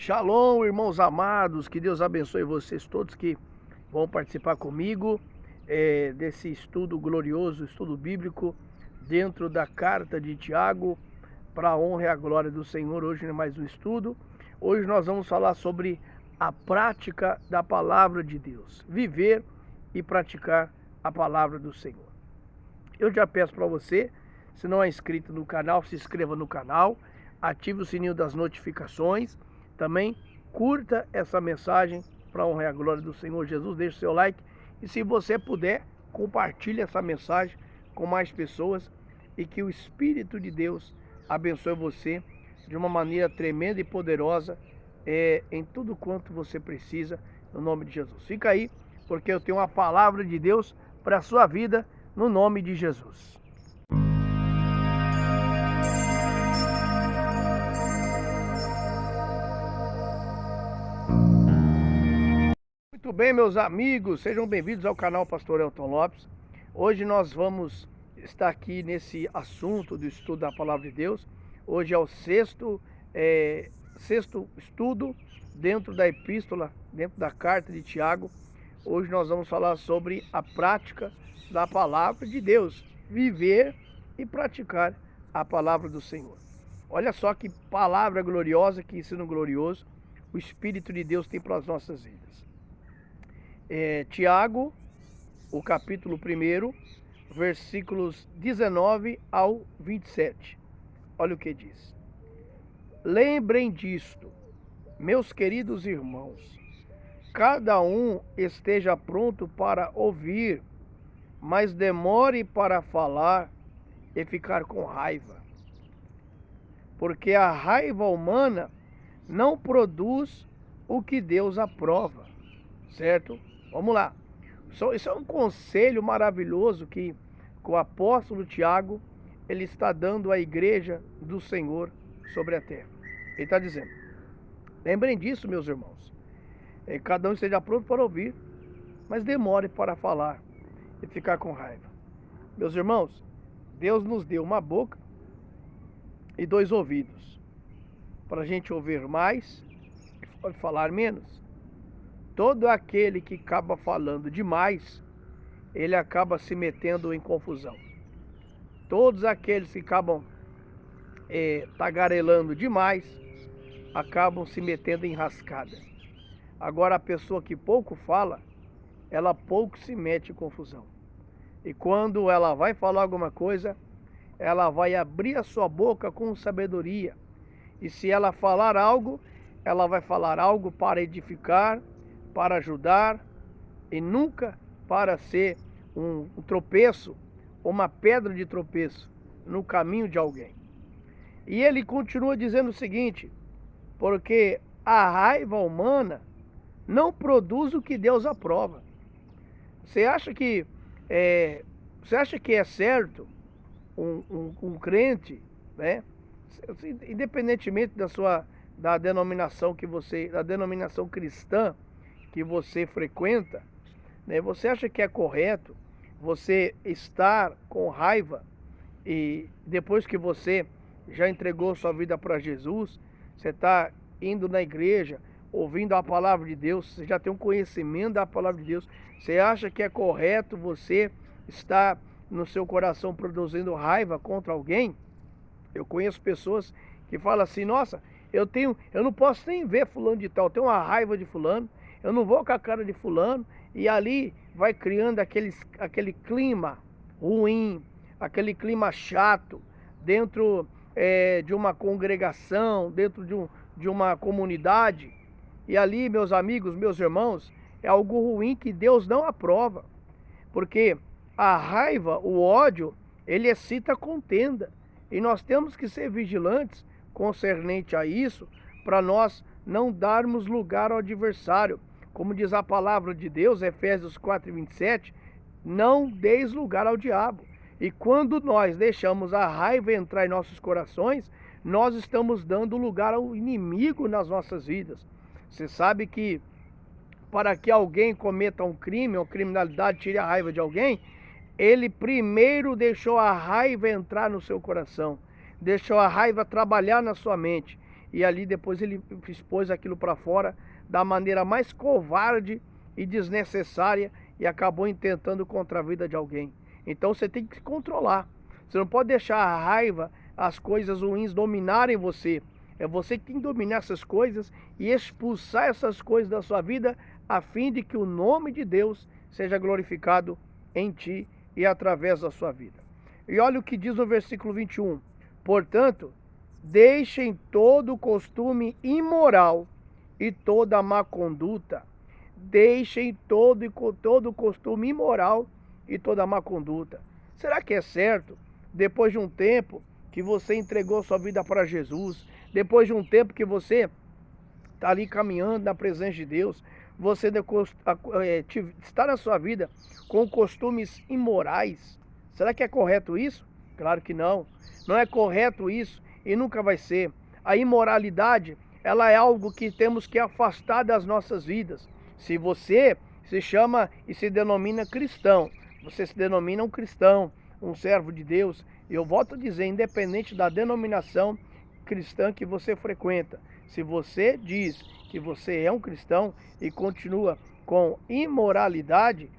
Shalom, irmãos amados, que Deus abençoe vocês todos que vão participar comigo desse estudo glorioso, estudo bíblico, dentro da carta de Tiago, para a honra e a glória do Senhor. Hoje é mais um estudo. Hoje nós vamos falar sobre a prática da palavra de Deus, viver e praticar a palavra do Senhor. Eu já peço para você, se não é inscrito no canal, se inscreva no canal, ative o sininho das notificações. Também curta essa mensagem para a honra e a glória do Senhor Jesus. Deixe o seu like e, se você puder, compartilhe essa mensagem com mais pessoas e que o Espírito de Deus abençoe você de uma maneira tremenda e poderosa em tudo quanto você precisa, no nome de Jesus. Fica aí, porque eu tenho uma palavra de Deus para a sua vida, no nome de Jesus. Muito bem, meus amigos, sejam bem-vindos ao canal Pastor Elton Lopes. Hoje nós vamos estar aqui nesse assunto do estudo da Palavra de Deus. Hoje é o sexto estudo dentro da epístola, dentro da carta de Tiago. Hoje nós vamos falar sobre a prática da Palavra de Deus, viver e praticar a Palavra do Senhor. Olha só que palavra gloriosa, que ensino glorioso o Espírito de Deus tem para as nossas vidas. Tiago, o capítulo 1, versículos 19 ao 27. Olha o que diz. Lembrem disto, meus queridos irmãos, cada um esteja pronto para ouvir, mas demore para falar e ficar com raiva. Porque a raiva humana não produz o que Deus aprova, certo? Vamos lá. Isso é um conselho maravilhoso que o apóstolo Tiago ele está dando à igreja do Senhor sobre a terra. Ele está dizendo, lembrem disso, meus irmãos. Cada um esteja pronto para ouvir, mas demore para falar e ficar com raiva. Meus irmãos, Deus nos deu uma boca e 2 ouvidos, para a gente ouvir mais e falar menos. Todo aquele que acaba falando demais, ele acaba se metendo em confusão. Todos aqueles que acabam tagarelando demais, acabam se metendo em enrascada. Agora, a pessoa que pouco fala, ela pouco se mete em confusão. E quando ela vai falar alguma coisa, ela vai abrir a sua boca com sabedoria. E se ela falar algo, ela vai falar algo para edificar, para ajudar e nunca para ser um tropeço, uma pedra de tropeço no caminho de alguém. E ele continua dizendo o seguinte, porque a raiva humana não produz o que Deus aprova. Você acha que é certo um crente, né? Independentemente da denominação da denominação cristã que você frequenta, né? Você acha que é correto você estar com raiva e depois que você já entregou sua vida para Jesus, você está indo na igreja, ouvindo a palavra de Deus, você já tem um conhecimento da palavra de Deus, você acha que é correto você estar no seu coração produzindo raiva contra alguém? Eu conheço pessoas que falam assim, nossa, eu não posso nem ver fulano de tal, eu tenho uma raiva de fulano, eu não vou com a cara de fulano, e ali vai criando aquele clima ruim, aquele clima chato, dentro de uma congregação, dentro de uma comunidade, e ali, meus amigos, meus irmãos, é algo ruim que Deus não aprova, porque a raiva, o ódio, ele excita contenda, e nós temos que ser vigilantes concernente a isso, para nós não darmos lugar ao adversário. Como diz a palavra de Deus, Efésios 4:27, não deis lugar ao diabo. E quando nós deixamos a raiva entrar em nossos corações, nós estamos dando lugar ao inimigo nas nossas vidas. Você sabe que para que alguém cometa um crime, uma criminalidade, tire a raiva de alguém, ele primeiro deixou a raiva entrar no seu coração, deixou a raiva trabalhar na sua mente. e ali depois ele expôs aquilo para fora da maneira mais covarde e desnecessária e acabou intentando contra a vida de alguém. Então você tem que se controlar. Você não pode deixar a raiva, as coisas ruins dominarem você. É você que tem que dominar essas coisas e expulsar essas coisas da sua vida a fim de que o nome de Deus seja glorificado em ti e através da sua vida. E olha o que diz no versículo 21. Portanto, deixem todo costume imoral e toda má conduta. Deixem todo costume imoral e toda má conduta. Será que é certo, depois de um tempo que você entregou sua vida para Jesus, depois de um tempo que você está ali caminhando na presença de Deus, você está na sua vida com costumes imorais? Será que é correto isso? Claro que não. Não é correto isso e nunca vai ser. A imoralidade, ela é algo que temos que afastar das nossas vidas. Se você se chama e se denomina cristão, você se denomina um cristão, um servo de Deus, eu volto a dizer, independente da denominação cristã que você frequenta, se você diz que você é um cristão e continua com imoralidade,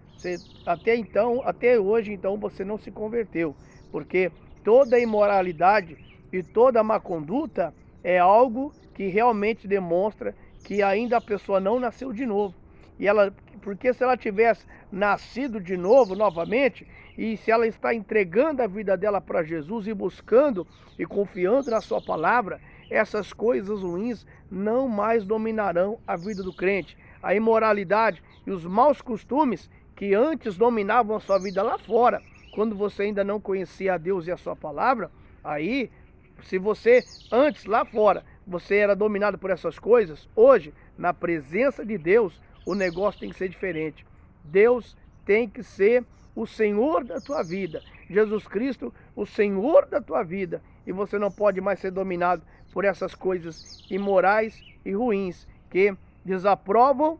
até hoje então você não se converteu, porque toda imoralidade e toda má conduta é algo que realmente demonstra que ainda a pessoa não nasceu de novo. Porque se ela tivesse nascido de novo, novamente, e se ela está entregando a vida dela para Jesus e buscando e confiando na sua palavra, essas coisas ruins não mais dominarão a vida do crente. A imoralidade e os maus costumes que antes dominavam a sua vida lá fora, quando você ainda não conhecia a Deus e a sua palavra, aí, se você antes lá fora, você era dominado por essas coisas, hoje, na presença de Deus, o negócio tem que ser diferente. Deus tem que ser o Senhor da tua vida. Jesus Cristo, o Senhor da tua vida. E você não pode mais ser dominado por essas coisas imorais e ruins que desaprovam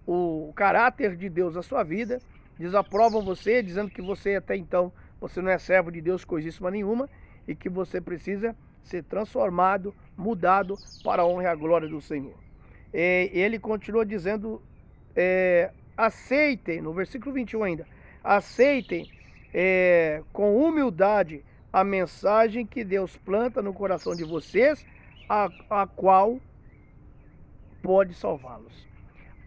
o caráter de Deus na sua vida, desaprovam você, dizendo que você até então, você não é servo de Deus coisíssima nenhuma e que você precisa ser transformado, mudado para a honra e a glória do Senhor. Ele continua dizendo, aceitem, no versículo 21 ainda, aceitem com humildade a mensagem que Deus planta no coração de vocês, a qual pode salvá-los.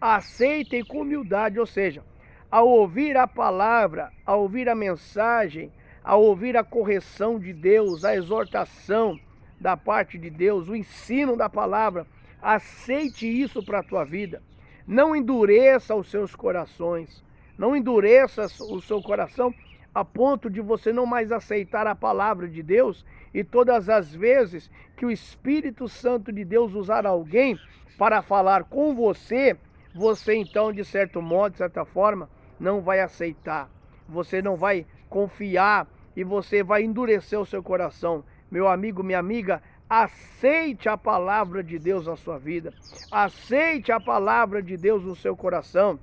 Aceitem com humildade, ou seja, ao ouvir a palavra, ao ouvir a mensagem, ao ouvir a correção de Deus, a exortação da parte de Deus, o ensino da palavra, aceite isso para a tua vida. Não endureça os seus corações. Não endureça o seu coração a ponto de você não mais aceitar a palavra de Deus e todas as vezes que o Espírito Santo de Deus usar alguém para falar com você, você então, de certo modo, de certa forma, não vai aceitar. Você não vai confiar e você vai endurecer o seu coração. Meu amigo, minha amiga, aceite a palavra de Deus na sua vida. Aceite a palavra de Deus no seu coração,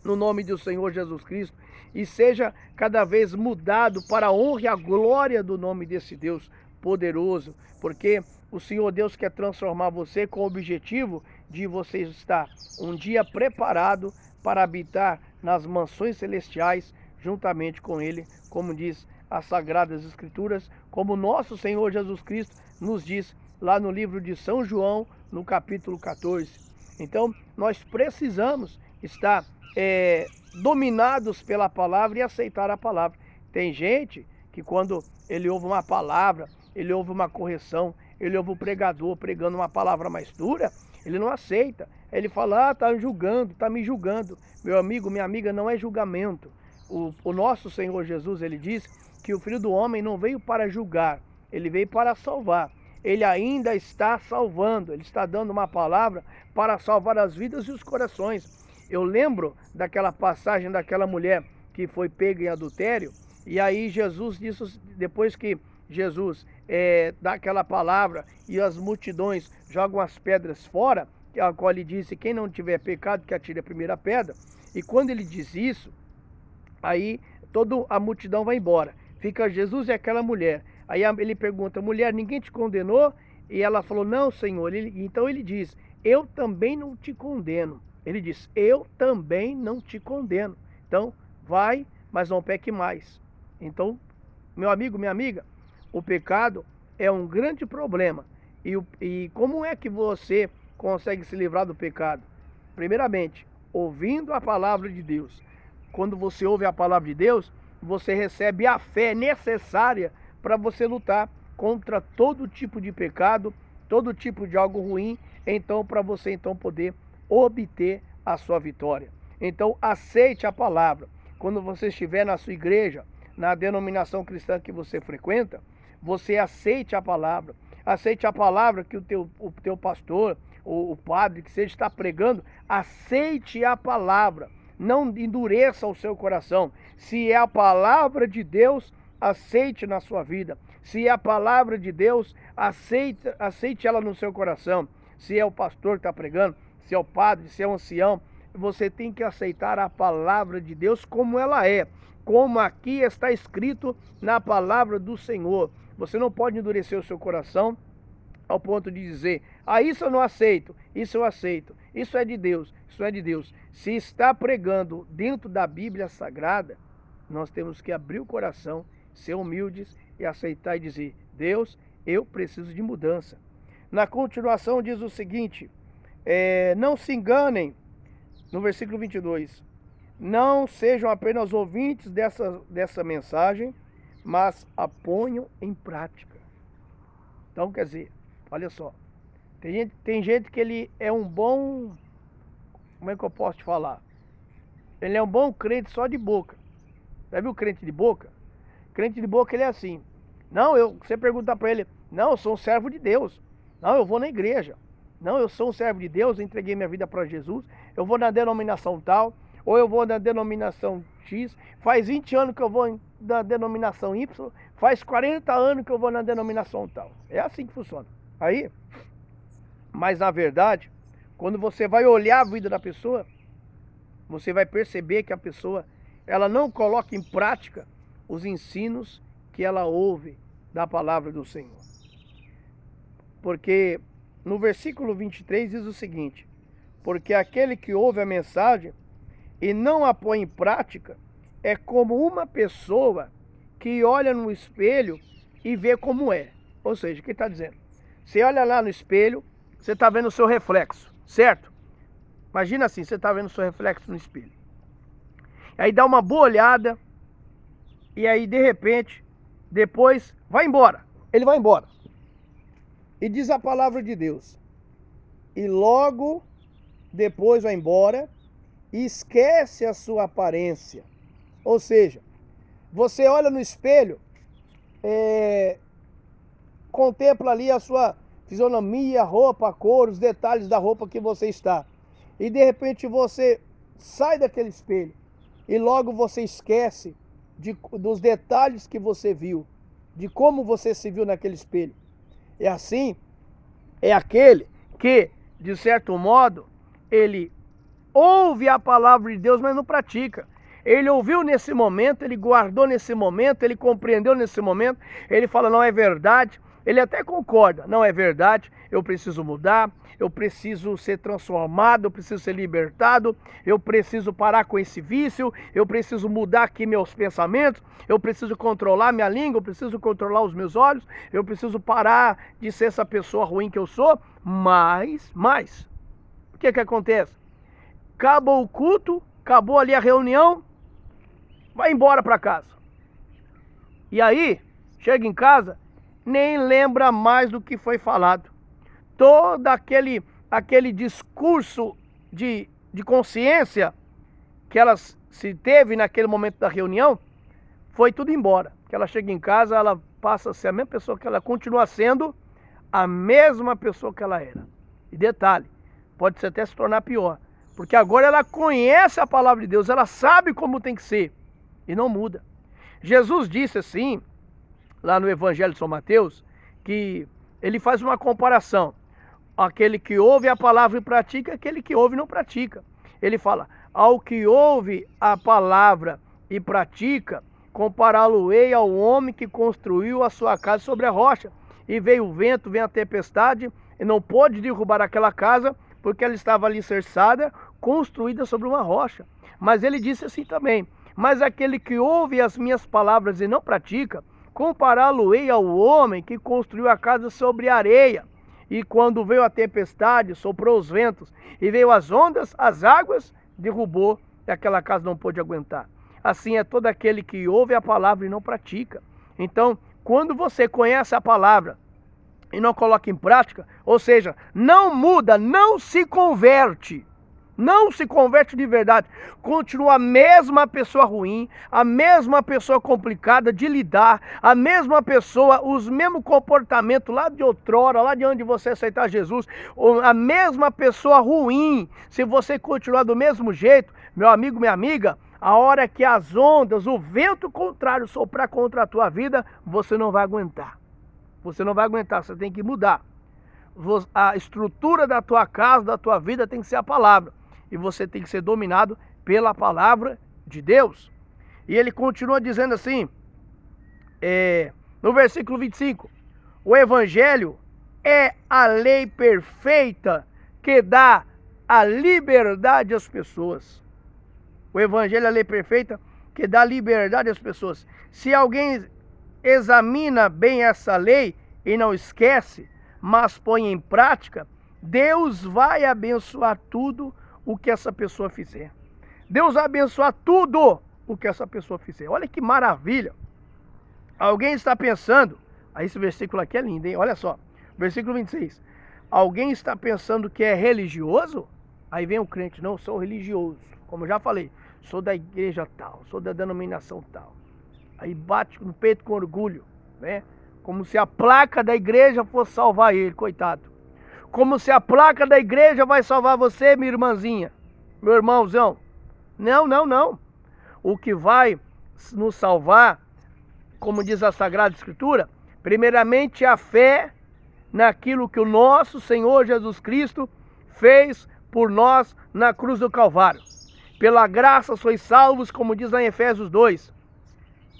no nome do Senhor Jesus Cristo, e seja cada vez mudado para a honra e a glória do nome desse Deus poderoso, porque o Senhor Deus quer transformar você com o objetivo de você estar um dia preparado para habitar nas mansões celestiais juntamente com Ele, como diz as Sagradas Escrituras, como nosso Senhor Jesus Cristo nos diz lá no livro de São João, no capítulo 14. Então, nós precisamos estar dominados pela palavra e aceitar a palavra. Tem gente que quando ele ouve uma palavra, ele ouve uma correção, ele ouve o pregador pregando uma palavra mais dura, ele não aceita. Ele fala, está julgando, está me julgando. Meu amigo, minha amiga, não é julgamento. O nosso Senhor Jesus, ele diz que o Filho do Homem não veio para julgar, ele veio para salvar. Ele ainda está salvando, ele está dando uma palavra para salvar as vidas e os corações. Eu lembro daquela passagem daquela mulher que foi pega em adultério, e aí Jesus disse, depois que Jesus dá aquela palavra e as multidões jogam as pedras fora, a qual ele disse, quem não tiver pecado que atire a primeira pedra, e quando ele diz isso, aí toda a multidão vai embora, fica Jesus e aquela mulher. Aí ele pergunta, mulher, ninguém te condenou? E ela falou, não, Senhor. Então ele diz, eu também não te condeno. Ele diz, eu também não te condeno. Então, vai, mas não peque mais. Então, meu amigo, minha amiga, o pecado é um grande problema. E como é que você consegue se livrar do pecado? Primeiramente, ouvindo a palavra de Deus. Quando você ouve a palavra de Deus, você recebe a fé necessária para você lutar contra todo tipo de pecado, todo tipo de algo ruim, então para você então poder obter a sua vitória. Então aceite a palavra. Quando você estiver na sua igreja, na denominação cristã que você frequenta, você aceite a palavra. Aceite a palavra que o teu pastor, ou o padre que seja está pregando, aceite a palavra. Não endureça o seu coração. Se é a palavra de Deus, aceite na sua vida. Se é a palavra de Deus, aceite ela no seu coração. Se é o pastor que está pregando, se é o padre, se é o ancião, você tem que aceitar a palavra de Deus como ela é, como aqui está escrito na palavra do Senhor. Você não pode endurecer o seu coração ao ponto de dizer, isso eu não aceito, isso eu aceito, isso é de Deus, isso é de Deus. Se está pregando dentro da Bíblia Sagrada, nós temos que abrir o coração, ser humildes e aceitar e dizer, Deus, eu preciso de mudança. Na continuação diz o seguinte, não se enganem, no versículo 22, não sejam apenas ouvintes dessa mensagem, mas a ponham em prática. Então, quer dizer, olha só, tem gente que ele é um bom, como é que eu posso te falar? Ele é um bom crente só de boca. Já viu crente de boca? Crente de boca ele é assim. Não, você pergunta para ele, não, eu sou um servo de Deus. Não, eu vou na igreja. Não, eu sou um servo de Deus, eu entreguei minha vida para Jesus. Eu vou na denominação tal, ou eu vou na denominação X. Faz 20 anos que eu vou na denominação Y, faz 40 anos que eu vou na denominação tal. É assim que funciona. Aí, mas na verdade, quando você vai olhar a vida da pessoa, você vai perceber que a pessoa, ela não coloca em prática os ensinos que ela ouve da palavra do Senhor. Porque no versículo 23 diz o seguinte, porque aquele que ouve a mensagem e não a põe em prática, é como uma pessoa que olha no espelho e vê como é. Ou seja, o que está dizendo? Você olha lá no espelho, você está vendo o seu reflexo, certo? Imagina assim, você está vendo o seu reflexo no espelho. Aí dá uma boa olhada, e aí de repente, depois vai embora. Ele vai embora. E diz a palavra de Deus. E logo depois vai embora e esquece a sua aparência. Ou seja, você olha no espelho, contempla ali a sua fisionomia, roupa, a cor, os detalhes da roupa que você está. E de repente você sai daquele espelho e logo você esquece dos detalhes que você viu, de como você se viu naquele espelho. E assim, é aquele que, de certo modo, ele ouve a palavra de Deus, mas não pratica. Ele ouviu nesse momento, ele guardou nesse momento, ele compreendeu nesse momento, ele fala, não é verdade, ele até concorda, não é verdade, eu preciso mudar, eu preciso ser transformado, eu preciso ser libertado, eu preciso parar com esse vício, eu preciso mudar aqui meus pensamentos, eu preciso controlar minha língua, eu preciso controlar os meus olhos, eu preciso parar de ser essa pessoa ruim que eu sou, mas, o que acontece? Acabou o culto, acabou ali a reunião, vai embora para casa. E aí, chega em casa, nem lembra mais do que foi falado. Todo aquele discurso de consciência que ela se teve naquele momento da reunião, foi tudo embora. Que ela chega em casa, ela passa a ser a mesma pessoa que ela continua sendo, a mesma pessoa que ela era. E detalhe, pode até se tornar pior. Porque agora ela conhece a palavra de Deus, ela sabe como tem que ser e não muda. Jesus disse assim, lá no Evangelho de São Mateus, que ele faz uma comparação. Aquele que ouve a palavra e pratica, aquele que ouve e não pratica. Ele fala, ao que ouve a palavra e pratica, compará-lo-ei ao homem que construiu a sua casa sobre a rocha. E veio o vento, veio a tempestade, e não pôde derrubar aquela casa, porque ela estava alicerçada, construída sobre uma rocha. Mas ele disse assim também: mas aquele que ouve as minhas palavras e não pratica, compará-lo-ei ao homem que construiu a casa sobre a areia. E quando veio a tempestade, soprou os ventos, e veio as ondas, as águas, derrubou, e aquela casa não pôde aguentar. Assim é todo aquele que ouve a palavra e não pratica. Então, quando você conhece a palavra e não coloca em prática, ou seja, não muda, não se converte de verdade, continua a mesma pessoa ruim, a mesma pessoa complicada de lidar, a mesma pessoa, os mesmos comportamentos lá de outrora, lá de onde você aceitar Jesus, a mesma pessoa ruim. Se você continuar do mesmo jeito, meu amigo, minha amiga, a hora que as ondas, o vento contrário soprar contra a tua vida, você não vai aguentar. Você não vai aguentar, você tem que mudar. A estrutura da tua casa, da tua vida tem que ser a palavra. E você tem que ser dominado pela palavra de Deus. E ele continua dizendo assim, no versículo 25, o evangelho é a lei perfeita que dá a liberdade às pessoas. O evangelho é a lei perfeita que dá liberdade às pessoas. Se alguém examina bem essa lei e não esquece, mas põe em prática, Deus vai abençoar tudo o que essa pessoa fizer. Deus vai abençoar tudo o que essa pessoa fizer. Olha que maravilha. Alguém está pensando, esse versículo aqui é lindo, hein? Olha só, versículo 26. Alguém está pensando que é religioso? Aí vem o crente: não, sou religioso. Como eu já falei, sou da igreja tal, sou da denominação tal. Aí bate no peito com orgulho, né? Como se a placa da igreja fosse salvar ele, coitado. Como se a placa da igreja vai salvar você, minha irmãzinha, meu irmãozão. Não, não, não. O que vai nos salvar, como diz a Sagrada Escritura, primeiramente a fé naquilo que o nosso Senhor Jesus Cristo fez por nós na cruz do Calvário. Pela graça sois salvos, como diz lá em Efésios 2.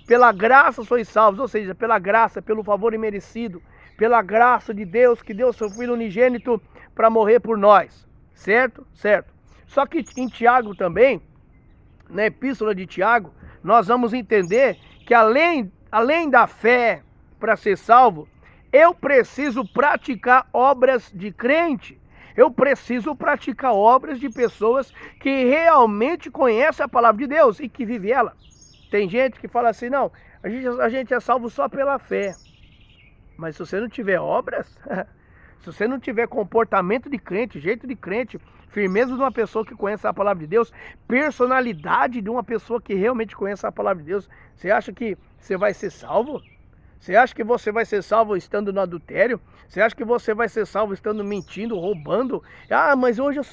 Pela graça sois salvos, ou seja, pela graça, pelo favor imerecido, pela graça de Deus, que deu seu Filho unigênito para morrer por nós. Certo? Certo. Só que em Tiago também, na epístola de Tiago, nós vamos entender que além da fé para ser salvo, eu preciso praticar obras de crente. Eu preciso praticar obras de pessoas que realmente conhecem a palavra de Deus e que vivem ela. Tem gente que fala assim: não, a gente é salvo só pela fé. Mas se você não tiver obras, se você não tiver comportamento de crente, jeito de crente, firmeza de uma pessoa que conhece a palavra de Deus, personalidade de uma pessoa que realmente conhece a palavra de Deus, você acha que você vai ser salvo? Você acha que você vai ser salvo estando no adultério? Você acha que você vai ser salvo estando mentindo, roubando? Ah, mas hoje eu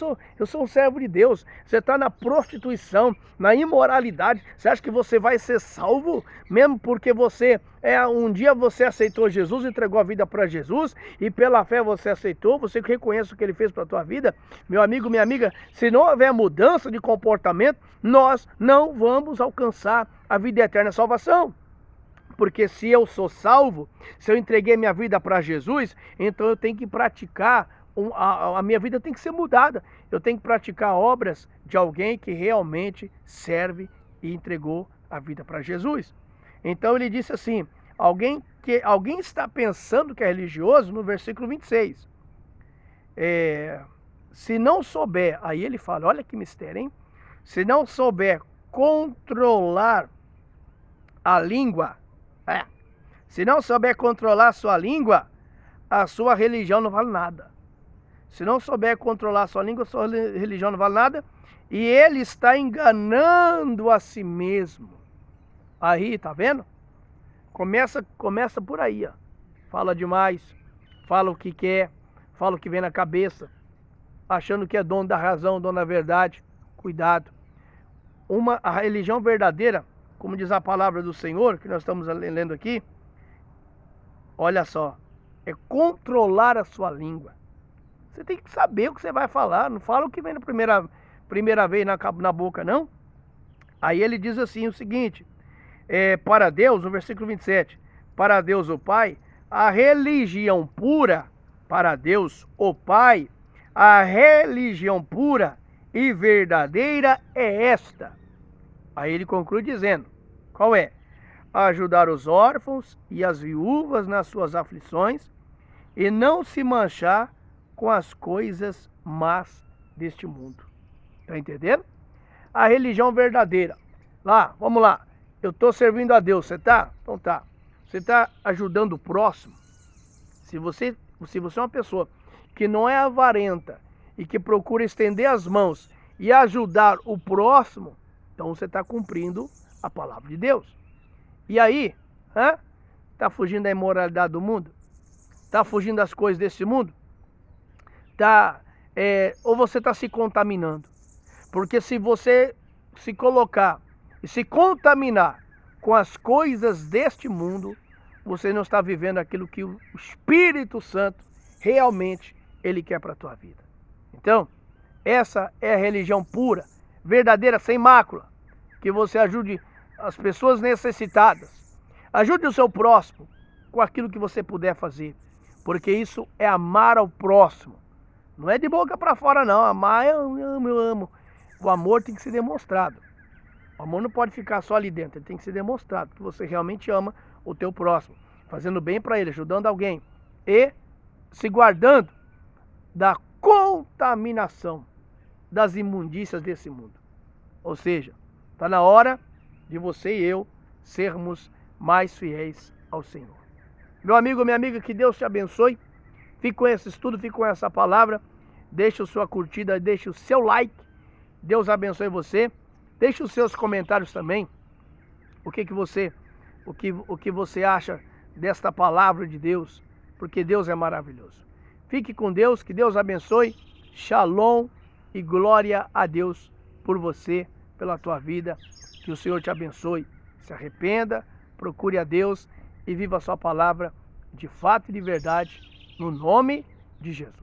sou um servo de Deus. Você está na prostituição, na imoralidade. Você acha que você vai ser salvo? Mesmo porque um dia você aceitou Jesus, entregou a vida para Jesus, e pela fé você aceitou, você reconhece o que ele fez para a tua vida. Meu amigo, minha amiga, se não houver mudança de comportamento, nós não vamos alcançar a vida eterna, a salvação. Porque se eu sou salvo, se eu entreguei minha vida para Jesus, então eu tenho que praticar, a minha vida tem que ser mudada. Eu tenho que praticar obras de alguém que realmente serve e entregou a vida para Jesus. Então ele disse assim, alguém está pensando que é religioso, no versículo 26. Se não souber, aí ele fala, olha que mistério, hein? Se não souber controlar a língua, se não souber controlar a sua língua, a sua religião não vale nada. Se não souber controlar a sua língua, a sua religião não vale nada. E ele está enganando a si mesmo. Aí, tá vendo? Começa por aí, ó. Fala demais, fala o que quer, fala o que vem na cabeça, achando que é dono da razão, dono da verdade. Cuidado. A religião verdadeira, como diz a palavra do Senhor, que nós estamos lendo aqui, olha só, é controlar a sua língua. Você tem que saber o que você vai falar, não fala o que vem na primeira vez na boca, não. Aí ele diz assim o seguinte, para Deus, no versículo 27, para Deus o Pai, a religião pura, para Deus o Pai, a religião pura e verdadeira é esta. Aí ele conclui dizendo, qual é? Ajudar os órfãos e as viúvas nas suas aflições e não se manchar com as coisas más deste mundo. Tá entendendo? A religião verdadeira. Lá, vamos lá. Eu estou servindo a Deus, você tá? Então tá. Você está ajudando o próximo. Se você é uma pessoa que não é avarenta e que procura estender as mãos e ajudar o próximo, então você está cumprindo a palavra de Deus. E aí, está fugindo da imoralidade do mundo? Está fugindo das coisas desse mundo? Ou você está se contaminando? Porque se você se colocar e se contaminar com as coisas deste mundo, você não está vivendo aquilo que o Espírito Santo realmente ele quer para a tua vida. Então, essa é a religião pura, verdadeira, sem mácula, que você ajude as pessoas necessitadas, ajude o seu próximo com aquilo que você puder fazer, porque isso é amar ao próximo. Não é de boca para fora não, amar eu amo. O amor tem que ser demonstrado. O amor não pode ficar só ali dentro, ele tem que ser demonstrado que você realmente ama o teu próximo, fazendo bem para ele, ajudando alguém e se guardando da contaminação das imundícias desse mundo. Ou seja, está na hora de você e eu sermos mais fiéis ao Senhor. Meu amigo, minha amiga, que Deus te abençoe. Fique com esse estudo, fique com essa palavra. Deixe a sua curtida, deixe o seu like. Deus abençoe você. Deixe os seus comentários também. O que você acha desta palavra de Deus? Porque Deus é maravilhoso. Fique com Deus, que Deus abençoe. Shalom e glória a Deus por você, pela tua vida. Que o Senhor te abençoe. Se arrependa, procure a Deus e viva a sua palavra de fato e de verdade, no nome de Jesus.